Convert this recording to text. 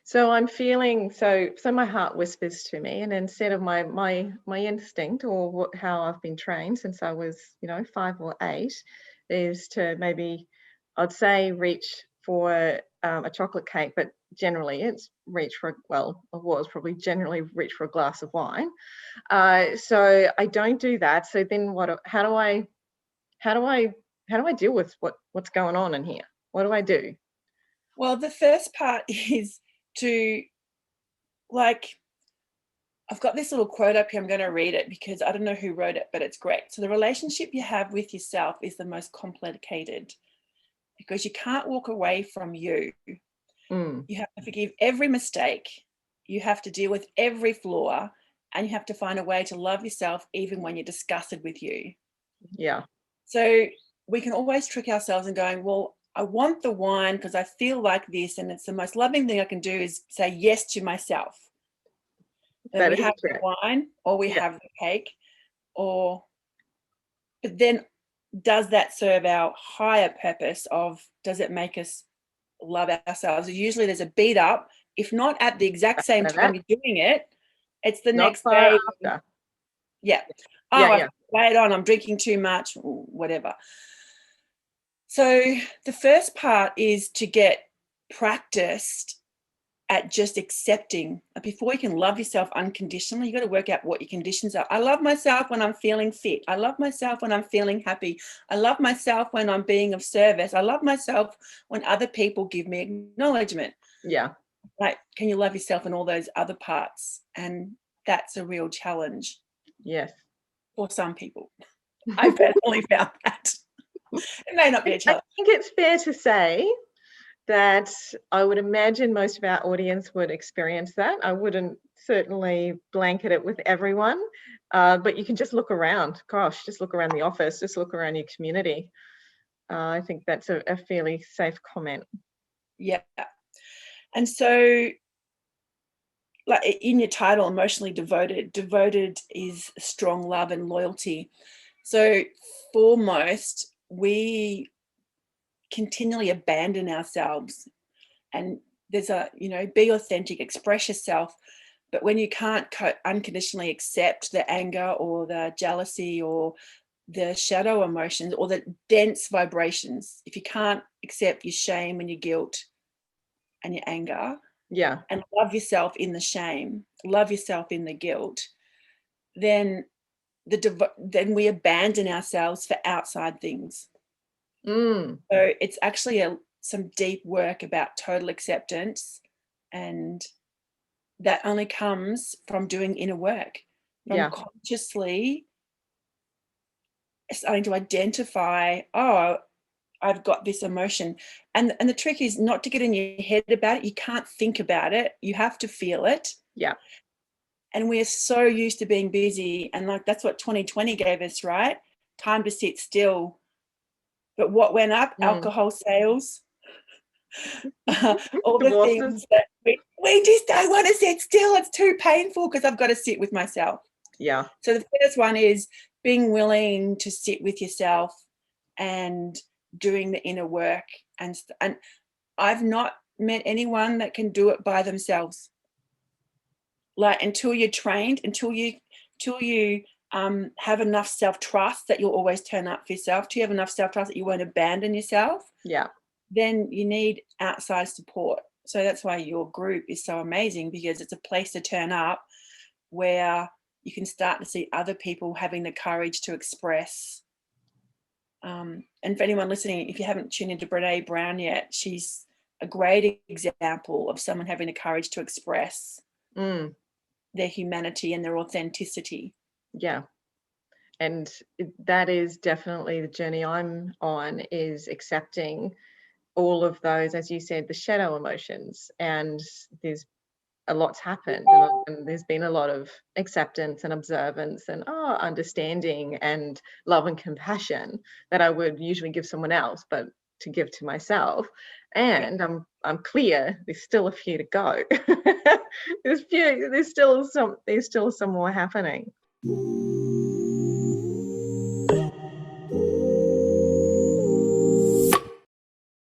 So I'm feeling so my heart whispers to me, and instead of my instinct or how I've been trained since I was 5 or 8, is to maybe I'd say reach for a chocolate cake, but generally it's reach for well, I was probably generally reach for a glass of wine. So I don't do that. So then what? How do I how do I deal with what's going on in here? What do I do? Well, the first part is to, like, I've got this little quote up here. I'm going to read it because I don't know who wrote it, but it's great. So, the relationship you have with yourself is the most complicated because you can't walk away from you. Mm, You have to forgive every mistake, you have to deal with every flaw, and you have to find a way to love yourself even when you're disgusted with you. yeah. So, we can always trick ourselves and going, well, I want the wine because I feel like this, and it's the most loving thing I can do is say yes to myself. Then That we is have the correct. wine or we Yeah, have the cake, or but then does that serve our higher purpose of, does it make us love ourselves? Usually there's a beat up, if not at the exact same after time that, you're doing it, it's the not next far day. after. Yeah. Yeah, Oh, I've yeah, laid on, I'm drinking too much, whatever. So the first part is to get practiced at just accepting. Before you can love yourself unconditionally, you got to work out what your conditions are. I love myself when I'm feeling fit. I love myself when I'm feeling happy. I love myself when I'm being of service. I love myself when other people give me acknowledgement. yeah. Like, can you love yourself in all those other parts? And that's a real challenge Yes. for some people. I personally found that. It may not be a I challenge. think it's fair to say that I would imagine most of our audience would experience that. I wouldn't certainly blanket it with everyone, but you can just look around. Gosh, just look around the office, just look around your community. I think that's a fairly safe comment. Yeah. And so, like in your title, emotionally devoted, devoted is strong love and loyalty. So foremost, we continually abandon ourselves, and there's a, be authentic, express yourself. But when you can't unconditionally accept the anger or the jealousy or the shadow emotions or the dense vibrations, if you can't accept your shame and your guilt and your anger, Yeah, and love yourself in the shame, love yourself in the guilt, then then we abandon ourselves for outside things. mm, So it's actually some deep work about total acceptance, and that only comes from doing inner work, from yeah, consciously starting to identify, oh, I've got this emotion. And the trick is not to get in your head about it. You can't think about it. You have to feel it. yeah. And we're so used to being busy, and like that's what 2020 gave us, right? Time to sit still. But what went up? Mm. Alcohol sales, all the Divorces. things that we just don't want to sit still. It's too painful because I've got to sit with myself. Yeah, So the first one is being willing to sit with yourself and doing the inner work. And I've not met anyone that can do it by themselves. Like, until you're trained, until you have enough self-trust that you'll always turn up for yourself, till you have enough self-trust that you won't abandon yourself, yeah, then you need outside support. So that's why your group is so amazing, because it's a place to turn up where you can start to see other people having the courage to express. And for anyone listening, if you haven't tuned into Brene Brown yet, she's a great example of someone having the courage to express mm, their humanity and their authenticity. yeah. And that is definitely the journey I'm on, is accepting all of those, as you said, the shadow emotions. And there's a lot's happened, and there's been a lot of acceptance and observance and understanding and love and compassion that I would usually give someone else, but to give to myself. Yeah. And I'm clear there's still a few to go. There's still some more happening.